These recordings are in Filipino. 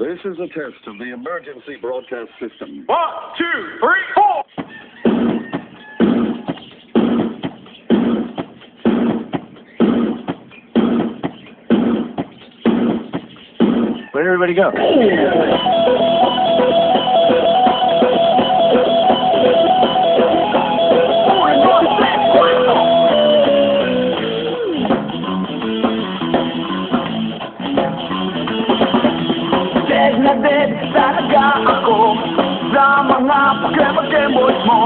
This is a test of the emergency broadcast system. 1, 2, 3, 4. Where'd everybody go? Dead na dead talaga ako sa mga pagkakemot mo.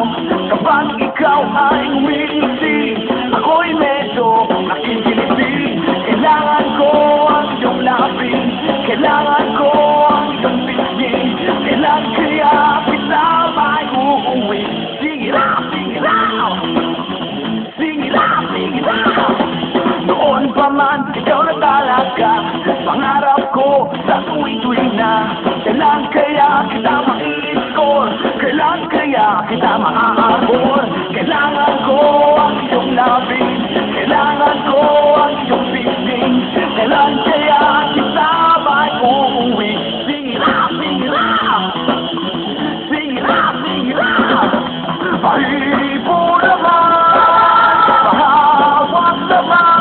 Kapag ikaw ay umingisi, ako'y medyo nakikiliti. Kailangan ko ang iyong lapin, kailangan ko ang iyong pisngi. Kailan kaya kita may uuwi? Sige lang, sige lang, sige lang, sige lang. Noon pa man, ikaw na talaga pangarap ko sa tuwing-tuwing na. Kailan kaya kita ma-i-score? Kailan kaya kita ma-aabor? Kailangan ko ang iyong labing, kailangan ko ang iyong pising. Kailan kaya kita mag-uuwi? Sige lang, sige lang, sige lang, sige lang. Pahipo naman, pahawak naman.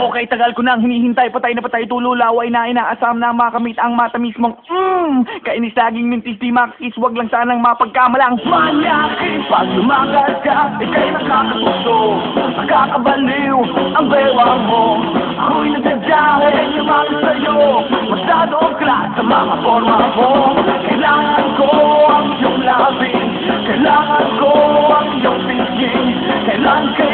Okay, tagal ko nang hinihintay, patay na patay, tululaway na inaasam na makamit ang mata mismong kainis laging mintis di makis, wag lang sanang mapagkamalang manyakin. Pag lumakad ka, ika'y nakakatuso, nakakabaliw ang bewang mo. Ako'y nagdadahil lumapit sa'yo, masyadong klas sa mga forma mo. Kailangan ko ang iyong labing, kailangan ko ang iyong pising. Kailan kaya